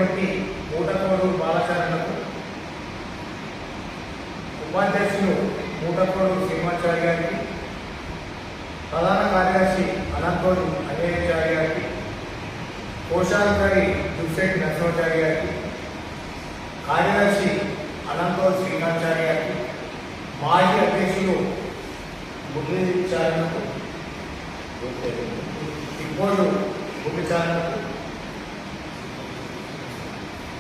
Committee మూటకోడు బాలచరణకు, ఉపాధ్యక్షులు మూటకోడు శ్రీనివాచారి గారికి, ప్రధాన కార్యదర్శి అనంతోడు అంజనేయాచారి గారికి, కోశాధికారి దుర్శెట్టి నరసింహాచారి గారికి, కార్యదర్శి అనంతోడు శ్రీనివాచారి గారికి, మాజీ అధ్యక్షులు బుద్ధిచారణకు, ఇప్పుడు బుద్ధిచారణకు,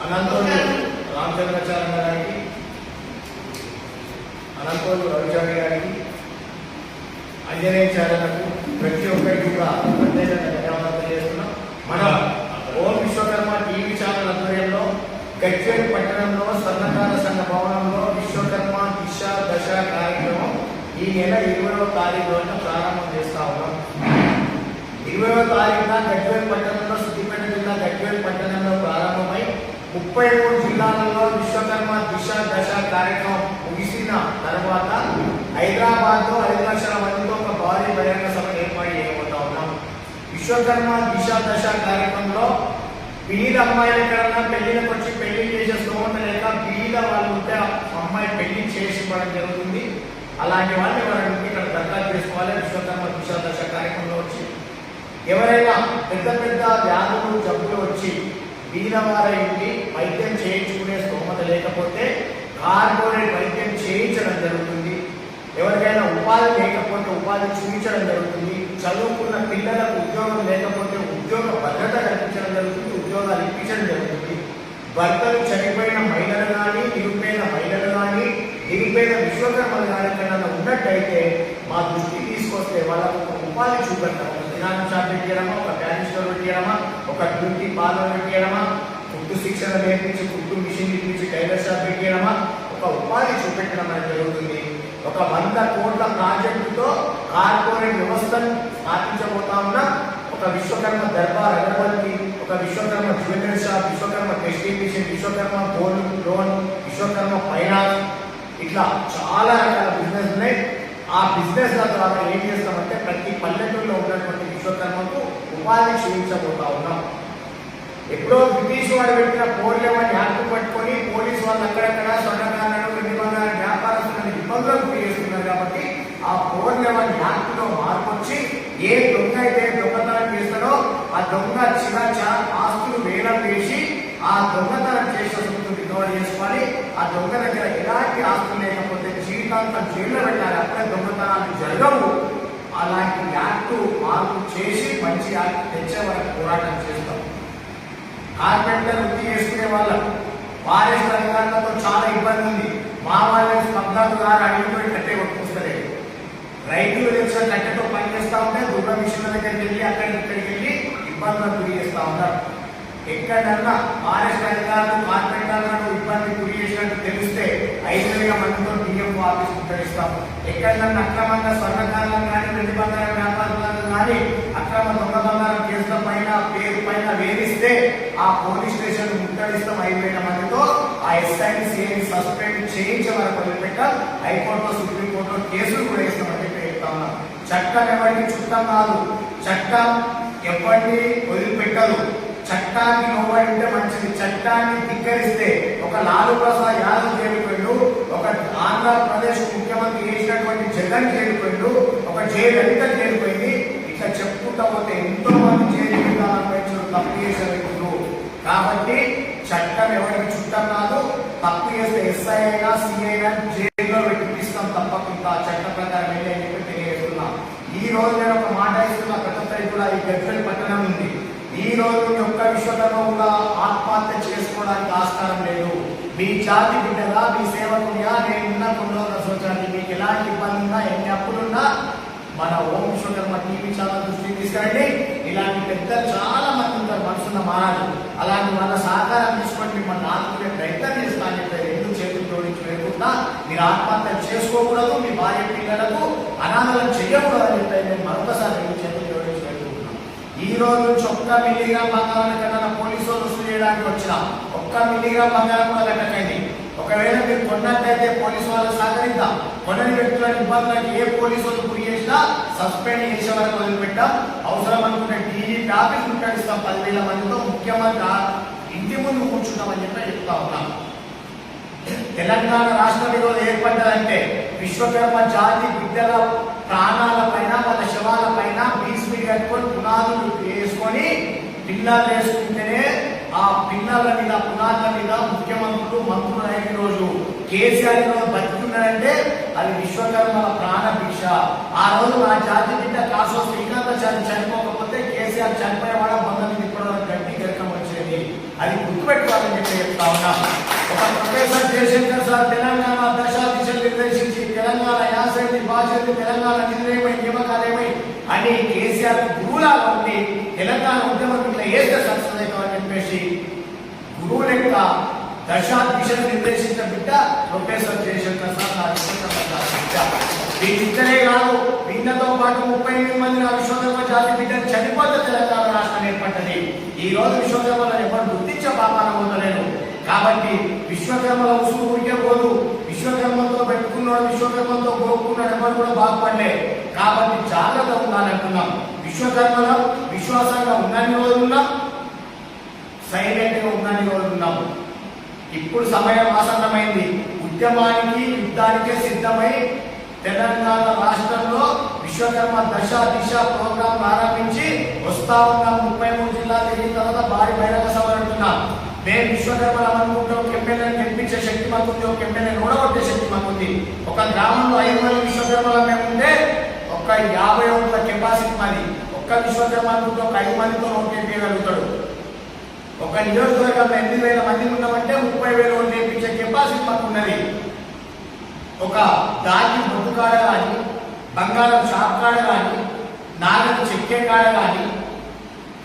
అనంతోడు రామచంద్రాచార్య గారికి, అనంతోడు రవిచారి గారికి, అంజనేయాచార్యలకు ప్రతి ఒక్కరికి కూడా ప్రత్యేకంగా ధన్యవాదాలు తెలియజేస్తున్నాం. మన ఓం విశ్వకర్మ టీవీ ఛానల్ ఆధ్వర్యంలో గజ్వేల్ పట్టణంలో స్వర్ణకార సంఘ భవనంలో విశ్వకర్మ దిశ దశ కార్యక్రమం ఈ నెల 20వ తారీఖున ప్రారంభం చేస్తా ఉన్నాం. 20వ తారీఖున గజ్వేల్ పట్టణంలో, సిద్దిపేట జిల్లా గజ్వేల్ పట్టణంలో ప్రారంభమై 33 జిల్లాలలో విశ్వకర్మ దిశ దశ కార్యక్రమం ముగిసిన తర్వాత హైదరాబాద్లో 5 లక్షల మందితో ఒక భారీ బహిరంగ సభను ఏర్పాటు చేయబోతా ఉన్నాం. విశ్వకర్మ దిశ దశ కార్యక్రమంలో బీద అమ్మాయిలు ఎక్కడన్నా పెళ్లికి వచ్చి పెళ్లి చేసే స్తోమత లేక బీద వాళ్ళు ఉంటే అమ్మాయి పెళ్లి చేసి ఇవ్వడం జరుగుతుంది. అలాంటి వాళ్ళు ఎవరైనా ఇక్కడ దరఖాస్తు చేసుకోవాలి. విశ్వకర్మ దిశ దశ కార్యక్రమంలో వచ్చి ఎవరైనా పెద్ద పెద్ద వ్యాధులు జబ్బులు వచ్చి బీదవారైంది వైద్యం చేయించుకునే స్తోమత లేకపోతే కార్పొరేట్ వైద్యం చేయించడం జరుగుతుంది. ఎవరికైనా ఉపాధి లేకపోతే ఉపాధి చూపించడం జరుగుతుంది. చదువుకున్న పిల్లలకు ఉద్యోగం లేకపోతే ఉద్యోగ భద్రత కల్పించడం జరుగుతుంది, ఉద్యోగాలు ఇప్పించడం జరుగుతుంది. భర్తలు చనిపోయిన మహిళలు కానీ, నిరుపేద మహిళలు కానీ, నిరుపేద విశ్వకర్మలు కానీ ఎక్కడన్నా ఉన్నట్టయితే మా దృష్టికి తీసుకొస్తే వాళ్ళకు ఒక ఉపాధి చూపెడతాం. ఒక దినాన్ని షాప్ పెట్టియడమా, ఒక ప్యాన్ స్టోర్ పెట్టియడమా, ఒక బ్యూటీ పార్లర్ పెట్టియడమా, కుట్టు శిక్షణ నేర్పించి కుట్టు మిషన్ ఇప్పించి టైలర్ షాప్ పెట్టియడమా, ఒక ఉపాధి చూపెట్టడం అనేది జరుగుతుంది. ఒక 100 కోట్ల ప్రాజెక్టుతో కార్పొరేట్ వ్యవస్థను స్థాపించబోతా ఉన్న ఒక విశ్వకర్మ దర్బార్ అగరబత్తి, ఒక Vishwakarma jewellery shop, Vishwakarma testing machine, Vishwakarma gold loan, Vishwakarma finance, ఇట్లా చాలా రకాల బిజినెస్ ఉన్నాయి. ఆ బిజినెస్ ద్వారా ఏం చేస్తామంటే ప్రతి పల్లెటూరులో ఉన్నటువంటి విశ్వకర్మకు ఉపాధి చూపించబోతా ఉన్నాం. ఎప్పుడో బ్రిటిష్ వాడు పెట్టిన పోర్లేమని యాక్ట్ పట్టుకొని పోలీసు వాళ్ళు అక్కడక్కడ స్వర్ణకారులను, నిబంధన వ్యాపారస్తులను ఇబ్బందులకు గురి చేస్తున్నారు. కాబట్టి ఆ పోర్లేమని యాక్ట్ లో మార్పు వచ్చి ఏ దొంగ అయితే దొంగతనం చేస్తాడో ఆ దొంగ ఆస్తులు వేలం వేసి ఆ దొంగతనం చేసే రికవర్ చేసుకొని ఆ దొంగ దగ్గర ఎలాంటి ఆస్తులు లేకపోతే జీవితాంతం జైల్లో పెట్టాలి. అప్పుడే దొంగతనాలు జరగవు. అలాంటి యాక్ట్ మార్పు చేసి మంచి యాక్ట్ తెచ్చే వరకు పోరాటం చేస్తాం. కార్పెంటర్ వృత్తి చేసుకునే వాళ్ళకు ఫారెస్ట్ అధికారులతో చాలా ఇబ్బంది ఉంది. మా వాళ్ళకి స్పందనలు ద్వారా అడిగిపోయి కట్టే కొట్టుకొస్తలేదు. రైతులు తెలిసిన కట్టెతో పనిచేస్తూ ఉంటే దూర మిషన్ల దగ్గరికి వెళ్ళి ఇక్కడికి వెళ్ళి ఇబ్బందులకు గురి చేస్తూ ఉన్నారు. ఎక్కడన్నా ఫారెస్ట్ అధికారులు కార్పెంటర్లను ఇబ్బంది గురి చేసినట్టు తెలిస్తే 5,000 మందితో డిఎంఓ ఆఫీస్ ముట్టడిస్తాం. ఎక్కడన్నా అక్రమంగా స్వర్ణకారులను కానీ, ప్రతిబంధన వ్యాపారులను కానీ అక్రమ దొంగ బంగారం కేసుల పైన పేరు పైన వేధిస్తే ఆ పోలీస్ స్టేషన్ ముట్టడిస్తాం. 5,000 మందితో ఆ ఎస్ఐని సిఐని సస్పెండ్ చేయించే వరకు వదిలిపెట్టాం. హైకోర్టులో, సుప్రీంకోర్టులో కేసులు కూడా వేస్తామని చెప్పి చెప్తా ఉన్నాం. చట్టం ఎవరికి చుట్టం కాదు, చట్టం ఎవరిని వదిలిపెట్టదు. చట్టానికి లోబడి ఉంటే మంచిది. చట్టాన్ని ధిక్కరిస్తే ఒక లాలూ ప్రసాద్ యాదవ్ చేరిపోయిండు, ఒక ఆంధ్రప్రదేశ్ ముఖ్యమంత్రి చేసినటువంటి జగన్ చేరిపోయిండు, ఒక జయలలిత చేరిపోయింది. ఇట్లా చెప్పుకుంటా పోతే ఎంతో మంది చేరిపోయింది తప్పు చేసే వ్యక్తులు. కాబట్టి చట్టం ఎవరికి చుట్టం కాదు. తప్పు చేస్తే ఎస్ఐ అయినా సిఐ అయినా జైల్లో పెట్టిస్తాం తప్పకుండా చట్ట ప్రకారం వెళ్ళి అని చెప్పి తెలియజేస్తున్నాం. ఈ రోజు నేను ఒక మాట ఇస్తున్నా, ప్రతి ఒక్కరికి కూడా ఈ గజ్వేల్ పట్టణం ఉంది. ఈ రోజు ఒక్క విశ్వకర్మ కూడా ఆత్మహత్య చేసుకోవడానికి ఆస్కారం లేదు. మీ జాతి బిడ్డగా, మీ సేవకుడిగా నేనున్న కొన్ని రోజుల సంవత్సరానికి మీకు ఎలాంటి ఇబ్బంది ఉన్నా, ఎన్ని అప్పులున్నా మన ఓం విశ్వకర్మ టీవీ ఛానల్ దృష్టికి తీసుకురండి. ఇలాంటి పెద్దలు చాలా మంది ఉంటారు, మనసున్న మహారాజు. అలాంటి వాళ్ళ సహకారం తీసుకొని మిమ్మల్ని ఆదుకునే ప్రయత్నం చేస్తాను చెప్పారు. ఎందుకు చేతులు జోడించి లేకుండా మీరు ఆత్మహత్య చేసుకోకూడదు, మీ భార్య పిల్లలకు అనాథలను చేయకూడదు అని చెప్పారు. నేను మరొకసారి చేతులు జోడించి ఈ రోజు నుంచి 1 మిల్లీగ్రామ్ బంగారాన్ని కన్నా పోలీసు వాళ్ళు వసూలు చేయడానికి వచ్చిన 1 మిల్లీగ్రామ్ బంగారం కూడా కట్టకండి. ఒకవేళ మీరు కొన్నట్లయితే పోలీసు వాళ్ళు సహకరిద్దాం. కొనని వ్యక్తులను ఇబ్బందులకు ఏ పోలీసు వాళ్ళు గురి చేసినా సస్పెండ్ చేసే వరకు వదిలిపెట్టాం. అవసరం అనుకుంటే డీజీపీ ఆఫీస్ ముట్టడిస్తాం. 10,000 మందితో ముఖ్యమంత్రి ఇంటి ఇంటి ముందు కూర్చున్నామని చెప్పి చెప్తా ఉన్నాం. తెలంగాణ రాష్ట్రం ఈరోజు ఏర్పడ్డదంటే విశ్వకర్మ జాతి బిడ్డల ప్రాణాల పైన వాళ్ళ శవాల పైన బీస్పీడి కట్టుకొని పునాదులు వేసుకొని పిల్లలు వేసుకుంటేనే ఆ పిల్లల మీద పునాదుల మీద ముఖ్యమంత్రులు మంత్రులు అయిన రోజు కేసీఆర్ రోజు బతుకున్నారంటే అది విశ్వకర్మల ప్రాణ భిక్ష. ఆ రోజు నా జాతి బిడ్డ కాసో శ్రీకాంతాచారి చనిపోకపోతే కేసీఆర్ చనిపోయేవాడ బంధం ఇప్పటివరకు గట్టి గరకం వచ్చేది. అది గుర్తుపెట్టుకోవాలని చెప్పి చెప్తా ఉన్నా. ఒక ప్రొఫెసర్ జయశంకర్ సార్ తెలంగాణ దశా దిశలు నిర్దేశించి తెలంగాణ యాసండి బాధ్యత తెలంగాణ నిధులేమై నియమకాలేమై అని కేసీఆర్ గురువులాగా ఉండి తెలంగాణ ఉద్యమం ఇట్లా వేస్తే సక్సెస్ అవుతామని చెప్పేసి గురువు లెక్క దశా దిశలు నిర్దేశించిన బిడ్డ ప్రొఫెసర్ జయశంకర్ సార్ బిడ్డ. వీళ్ళిద్దరే కాదు, వీళ్ళతో పాటు 38 మంది నా విశ్వకర్మ జాతి బిడ్డలు చనిపోతే తెలంగాణ రాష్ట్రం ఏర్పడ్డది. ఈ రోజు విశ్వకర్మలను ఎవరు గుర్తించే పాపాన పొందలేరు. కాబట్టి విశ్వకర్మల ఉసుగు ఊరికే పోదు. విశ్వకర్మతో పెట్టుకున్నాడు, విశ్వకర్మతో కోరుకున్నాడు, ఎవరు కూడా బాగుపడలే. కాబట్టి జాగ్రత్త ఉండాలంటున్నాం. విశ్వకర్మల విశ్వాసంగా ఉన్నన్ని రోజులు ఉన్నాం, సైలెంట్ గా ఉన్నన్ని రోజులు ఉన్నాం. ఇప్పుడు సమయం ఆసన్నమైంది. ఉద్యమానికి యుద్ధానికే సిద్ధమై తెలంగాణ రాష్ట్రంలో విశ్వకర్మ దశ దిశ ప్రోగ్రాం ప్రారంభించి వస్తా ఉన్నాం. 33 జిల్లాలు తిరిగిన తర్వాత భారీ బహిరంగ సభ అంటున్నాం. మేము విశ్వకర్మలు అనుకుంటే ఒక ఎమ్మెల్యేని గెలిపించే శక్తి మాకుంది, ఒక ఎమ్మెల్యేని ఓడగొట్టే శక్తి మాకుంది. ఒక గ్రామంలో 5 మంది విశ్వకర్మల మేము ఉంటే ఒక 50 ఓట్ల కెపాసిటీ మాది. ఒక్క విశ్వకర్మ అనుకుంటే ఒక 5 మందితో ఓట్లు వేయగలుగుతాడు. ఒక నియోజకవర్గంలో 8,000 మంది ఉన్నామంటే 30,000 ఓట్లు వేయించే కెపాసిటీ మాకు ఉన్నది. ఒక దాగి బొట్టు కాడ కానీ, బంగారం షాప్ కాడ కానీ, నాలుగు చెక్కే కాడ కానీ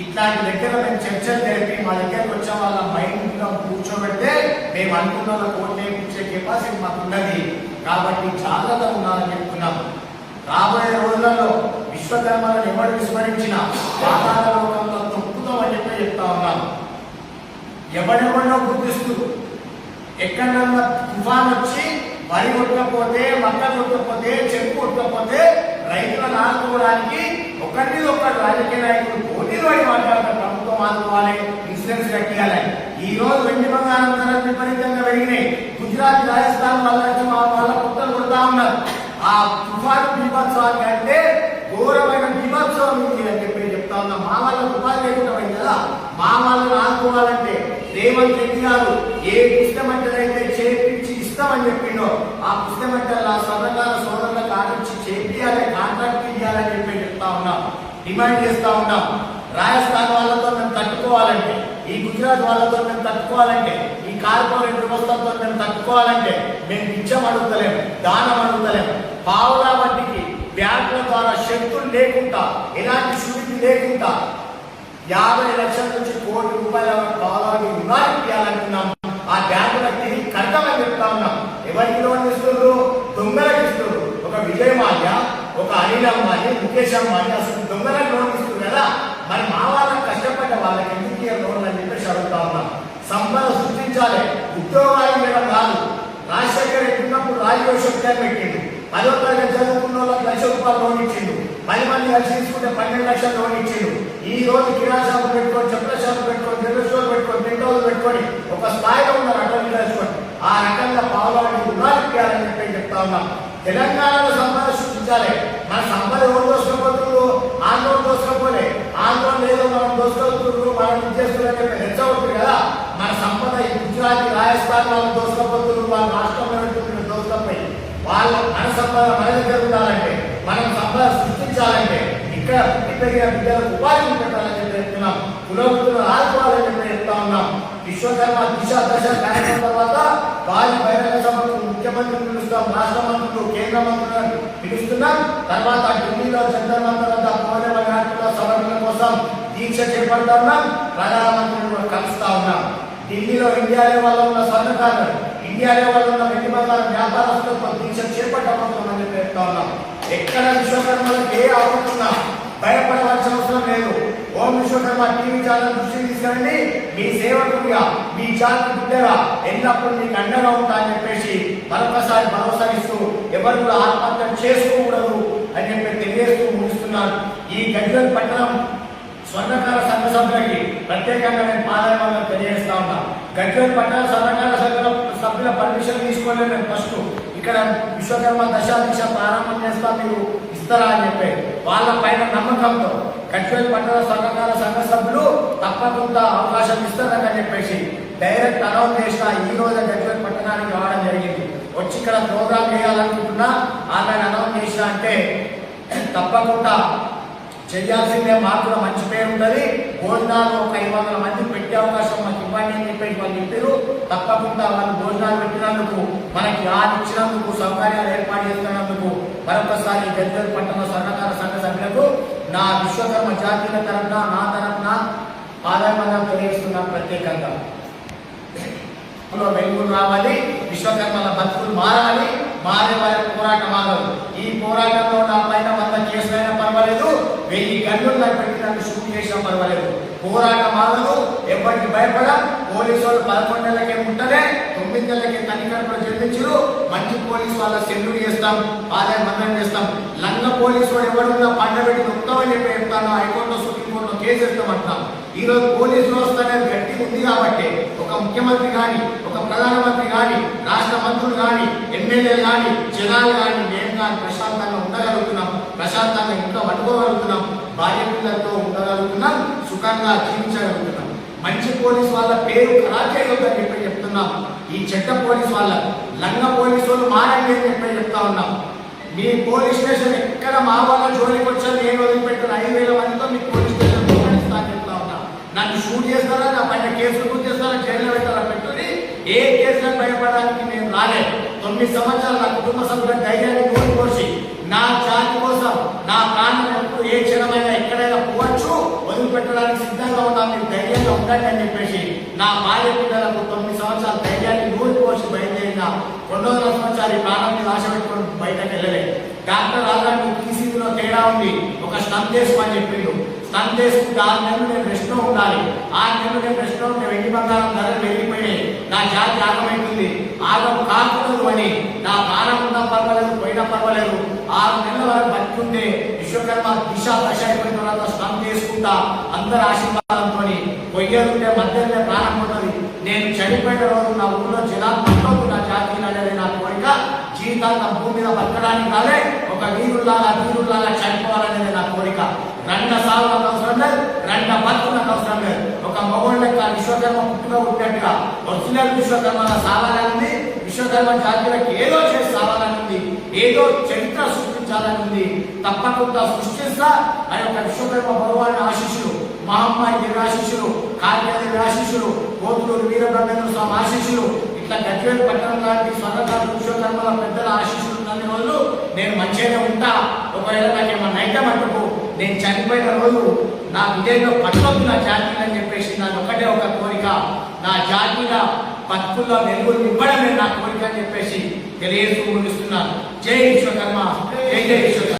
ఇట్లాంటి దగ్గర మేము చర్చలు జరిపి మా దగ్గరకు వచ్చే వాళ్ళ మైండ్లో కూర్చోబెడితే మేము అనుకున్న ఓట్లు వేయించే కెపాసిటీ మాకు ఉన్నది. కాబట్టి జాగ్రత్త ఉండాలని చెప్తున్నాం. రాబోయే రోజులలో విశ్వకర్మలను ఎవరు విస్మరించిన పాతాళ లోకంలో తొక్కుతామని చెప్పి చెప్తా ఉన్నాం. ఎవడెవడో గుర్తిస్తూ ఎక్కడన్నా తుఫాన్ వచ్చి వరి కొట్టకపోతే, మక్క కొట్టకపోతే, చెరుకు కొట్టకపోతే రైతులను ఆదుకోవడానికి ఒకటి రాజకీయ నాయకులు పోటీలు పడి మాట్లాడతారు. ప్రభుత్వం ఆదుకోవాలి, ఇన్సూరెన్స్ కట్టియాలి. ఈ రోజు వెండి బంగారం ధరలు విపరీతంగా పెరిగినాయి. గుజరాత్, రాజస్థాన్ వాళ్ళ పుట్టలు కొడతా ఉన్నారు. ఆ తుఫాను బీభత్సవానికి అంటే ఘోరమైన బీభత్సవం ఉంది అని చెప్పి చెప్తా ఉన్నా. మా వాళ్ళకు ఉపాధి లేకుండా పోయింది కదా. మా వాళ్ళని ఆదుకోవాలంటే రేవంత్ రెడ్డి గారు ఏ పుస్తమంటలైతే చేపించి ఇస్తామని చెప్పిండో ఆ పుస్తమంటల స్వర్ణకార సోదరులకు ఆడించి చేపియాలి, కాంట్రాక్ట్ ఇవ్వాలని చెప్పి చెప్తా ఉన్నాం, డిమాండ్ చేస్తా ఉన్నాం. రాజస్థాన్ వాళ్ళతో మేము తట్టుకోవాలంటే, ఈ గుజరాత్ వాళ్ళతో మేము తట్టుకోవాలంటే, ఈ కార్పొరేట్ వ్యవస్థలతో మేము తట్టుకోవాలంటే మేము బిచ్చం అడుగుతలేము, దానం అడుగుతలేము. పావులా వడ్డీకి బ్యాంకుల ద్వారా శక్తులు లేకుండా, ఎలాంటి శుద్ధి లేకుండా 50 లక్షల నుంచి కోటి రూపాయల పావులాకి రుణాలు ఇవ్వాలంటున్నాం. ఆ బ్యాంకులకు తిరిగి కట్టమని చెప్తా ఉన్నాం. ఎవరికి లోన్ ఇస్తున్నారు? దొంగలకు ఇస్తున్నారు. ఒక విజయ్ మాల్యా, ఒక అనిల్ అంబానీ, ముఖేష్ అంబానీ అసలు దొంగలకు లోన్ ఇస్తున్నారు కదా. మరి మా వాళ్ళకి కష్టపడ్డ వాళ్ళకి ఎందుకు లోన్లు అని చెప్పేసి అడుగుతా ఉన్నాం. సంపద సృష్టించాలి, ఉద్యోగాలు ఇవ్వడం కాదు. రాజశేఖర్ రెడ్డి ఉన్నప్పుడు రాజయోషోత్యాన్ని పెట్టిండు. 10వ తరగతి చదువుకున్న వాళ్ళకి ₹1,00,000 లోన్ ఇచ్చిండు. 10 మంది కలిసి తీసుకుంటే 12 లక్షలు లోన్ ఇచ్చిండు. ఈ రోజు కిరాణా షాపు పెట్టుకొని, చెప్పుల షాపు పెట్టుకొని, జనరల్ స్టోర్ పెట్టుకొని, టెంట్ హౌస్ పెట్టుకొని ఒక స్థాయిలో ఉన్నారు అటల్ తెలుసుకొని. ఆ రకంగా పావులాంటి రుణాలు ఇప్పించాలని చెప్పి చెప్తా ఉన్నాం. తెలంగాణలో సంపద సృష్టించాలి. మన సంపద ఎవరు దోసుకోబోతున్నారు? ఆందోళన దోసుకోపోలే. ఆందోళన లేదో మనం దోసుకోబోతున్నారు, మనం ఇచ్చేస్తున్నారని చెప్పి హెచ్చవుతుంది కదా. మన సంపద ఈ గుజరాత్, రాజస్థాన్ వాళ్ళు దోసుకోబోతున్నారు, వాళ్ళ రాష్ట్రంలో పెట్టుకున్న దోసుకోపోయి వాళ్ళ మన సంపద మన దగ్గర ఉండాలంటే, మనం సంపద సృష్టించాలంటే ఇక్కడ పుట్టి పెరిగిన బిడ్డలకు ఉపాధి పెట్టాలని చెప్పి చెప్తున్నాం. కులవృత్తులను ఆదుకోవాలని చెప్పి చెప్తా ఉన్నాం. విశ్వకర్మ దిశ దశ కార్యక్రమం తర్వాత భారీ బహిరంగ సభకు ముఖ్యమంత్రిని పిలుస్తాం, రాష్ట్ర మంత్రులు, కేంద్ర మంత్రులను పిలుస్తున్నాం. తర్వాత ఢిల్లీలో జంతర్ మంతర్ వద్ద పౌర్ణమి నాటిలో సవరణ కోసం దీక్ష చేపడతా ఉన్నాం. ప్రధానమంత్రిని కూడా కలుస్తా ఉన్నాం. ఢిల్లీలో ఇండియా లెవెల్లో ఉన్న స్వర్ణకారులు, ఇండియా లెవెల్లో ఉన్న వెండి బంగారం వ్యాపారస్తులతో దీక్ష చేపట్టబోతున్నామని చెప్పి చెప్తా ఉన్నాం. ఎక్కడ విశ్వకర్మలకు ఏ అవుతున్నా భయపడవలసిన అవసరం లేదు. ఓం విశ్వకర్మ టీవీ ఛానల్ దృష్టి తీసుకురండి. మీ సేవకుడిగా, మీ జాతి బిడ్డగా ఎల్లప్పుడూ మీకు అండగా ఉంటా అని చెప్పేసి మరొకసారి భరోసా ఇస్తూ ఎవరు కూడా ఆత్మహత్య చేసుకోకూడదు అని చెప్పి తెలియజేస్తూ ముగిస్తున్నాను. ఈ గజ్వేల్ పట్టణం స్వర్ణకార సంఘ సభ్యులకి ప్రత్యేకంగా నేను పాదాభివందనం తెలియజేస్తా ఉన్నా. గజ్వేల్ పట్టణ స్వర్ణకార సభ్యుల పర్మిషన్ తీసుకోలేదు. నేను ఫస్ట్ ఇక్కడ విశ్వకర్మ దశాదీక్ష ప్రారంభం చేస్తా, మీరు ఇస్తారా అని చెప్పి వాళ్ళ పైన నమ్మకంతో గజ్వేల్ పట్టణ స్వర్ణకార సంఘ సభ్యులు తప్పకుండా అవకాశం ఇస్తారని చెప్పేసి డైరెక్ట్ అనౌన్స్ చేసిన ఈ రోజు గజ్వేల్ పట్టణానికి రావడం జరిగింది. వచ్చి ఇక్కడ ప్రోగ్రామ్ చేయాలనుకుంటున్నా ఆమె అనౌన్స్ చేసిన అంటే తప్పకుండా చేయాల్సిందే. మాకు కూడా మంచి పేరు ఉంటుంది. భోజనాలు ఒక 500 మంది పెట్టే అవకాశం మాకు ఇవ్వండి అని చెప్పేసి వాళ్ళు చెప్పారు. తప్పకుండా వాళ్ళు భోజనాలు పెట్టినందుకు, మనకి ఇచ్చినందుకు, సౌకర్యాలు ఏర్పాటు చేస్తున్నందుకు మరొకసారి గజ్వేల్ పట్టణ స్వర్ణకార సంఘ సభ్యులకు నా విశ్వకర్మ జాతీయుల తరఫున, నా తరఫున పాదాభివందనం తెలియజేస్తున్నాను. ప్రత్యేకంగా వెలుగులు రావాలి, విశ్వకర్మల బతుకులు మారాలి, మారే వారి పోరాటం ఆగదు. ఈ పోరాటంలో నా పైన 100 కేసులైనా పర్వాలేదు, 1000 గన్నులు నాకు పెట్టినట్టు షూట్ చేసినా పర్వాలేదు. పోరాటం ఆగదు, ఎవరికి భయపడ. పోలీసు వాళ్ళు 11 నెలలకే ముట్టలే, 9 నెలలకే తనిఖీలు జరిపించారు. మంచి పోలీసు వాళ్ళ సెల్యూట్ చేస్తాం, పాదాభివందనం చేస్తాం. లంగ పోలీసు వాడు ఎవరున్నా పండబెట్టి నొక్కుతామని చెప్పి చెప్తాను. హైకోర్టులో, సుప్రీంకోర్టులో కేసు వేస్తామంటాం. ఈ రోజు పోలీసు వ్యవస్థ అనేది గట్టి ఉంది కాబట్టి ఒక ముఖ్యమంత్రి కానీ, ఒక ప్రధానమంత్రి కానీ, రాష్ట్ర మంత్రులు కానీ, ఎమ్మెల్యేలు కానీ, జనాలు కానీ, మేము కానీ ప్రశాంతంగా ఉండగలుగుతున్నాం, ప్రశాంతంగా ఇంట్లో వండుకోగలుగుతున్నాం, భార్య పిల్లలతో ఉండగలుగుతున్నాం, సుఖంగా జీవించగలుగుతున్నాం. మంచి పోలీసు వాళ్ళ పేరు ఖరాబ్ చేయొద్దని చెప్పి చెప్తున్నాం. ఈ చెడ్డ పోలీసు వాళ్ళ లంగ పోలీసు వాళ్ళు మారండి అని చెప్పి చెప్తా ఉన్నాం. మీ పోలీస్ స్టేషన్ ఎక్కడ మా వాళ్ళ జోలికి వచ్చా నేను వదిలిపెట్టిన 5000 మందితో మీ పోలీస్ స్టేషన్ పోరాడిస్తాను చెప్తా ఉన్నా. నన్ను షూట్ చేస్తారా, నా పైన కేసులు బుక్ చేస్తారా, జైల్లో పెట్టారా పెట్టుకుని ఏ కేసులకు భయపడడానికి నేను రాలేదు. 9 సంవత్సరాలు నా కుటుంబ సభ్యుల ధైర్యాన్ని కోల్పోసి నా జాతి కోసం నా ప్రాణం ఎప్పుడు ఏ క్షణమైనా ఎక్కడైనా పోవచ్చు, వదిలిపెట్టడానికి సిద్ధంగా ఉన్నా, మీరు ధైర్యంగా ఉండండి అని చెప్పేసి నా భార్య పిల్లలకు 9 సంవత్సరాల ధైర్యాన్ని నూరిపోసి బయలుదేరిన 2వ సంవత్సరాలు ప్రాణం మీద ఆశ పెట్టుకొని బయటకు వెళ్ళలేదు. డాక్టర్ రాజానికి ఈసీలో తేడా ఉంది, ఒక స్టంప్ చేసుకోమని చెప్పిండు. స్టంప్ చేసుకుంటే 6 నెలలు నేను రెస్ట్ లో ఉండాలి. 6 నెలలు నేను రెస్ట్ లో ఉంటే వెండి బంగారం ధరలు వెళ్ళిపోయాయి, నా జాతి ఆగమైతుంది. ఆగం కాకూడదు అని నా ప్రాణం ఉన్నా పర్వాలేదు, పోయినా పర్వాలేదు, 6 నెలల వరకు బతుకుంటే విశ్వకర్మ దిశ దశ అయిపోయిన తర్వాత స్టంప్ చేసుకుంటా అందరి ఆశీర్వాదంతో పొయ్యలుంటే మధ్యలో ప్రాణం ఉన్నది. నేను చనిపోయిన రోజు నా ఊళ్ళో జనాలు పట్టదు, నా జాతి అనేది నా కోరిక. జీవితాంతం భూమి మీద బతకడానికి కాలే, ఒక వీరులాగా చనిపోవాలనేది నా కోరిక. 2 సార్లు నాకు అవసరం లేదు, 2 బతుకు నాకు అవసరం లేదు. ఒక మగోళ్ళ విశ్వకర్మ పుట్టుగా ఉన్నట్టుగా ఒరిజినల్ విశ్వకర్మ సావాలని, విశ్వకర్మ జాతులకు ఏదో చేసి సావాలని ఉంది, ఏదో చరిత్ర సృష్టించాలని ఉంది. తప్పకుండా సృష్టిస్తా. ఆ యొక్క విశ్వకర్మ భగవాన్ ఆశీస్సులు, మహమ్మాయి ఆశీస్సులు, కార్యాలయ ఆశీస్సులు, కోతులూరు వీరబ్రహ్మేంద్ర స్వామి ఆశీస్సులు, ఇట్లా గజ్వేల్ పట్టణం లాంటి స్వర్ణకార విశ్వకర్మల పెద్దల ఆశీస్సులు ఉన్న రోజు నేను మంచిగానే ఉంటా. ఒకవేళ నాకేమన్నా అయితే మటుకు నేను చనిపోయిన రోజు నా విజయంలో పట్టొద్దు నా జాతీయులు అని చెప్పేసి నాకు ఒకటే ఒక కోరిక, నా జాతీయుల బతుకుల్లో వెలుగులు ఇవ్వడమే నా కోరిక అని చెప్పేసి తెలియజేస్తూ ముగిస్తున్నాను. జై విశ్వకర్మ, జై జై విశ్వకర్మ.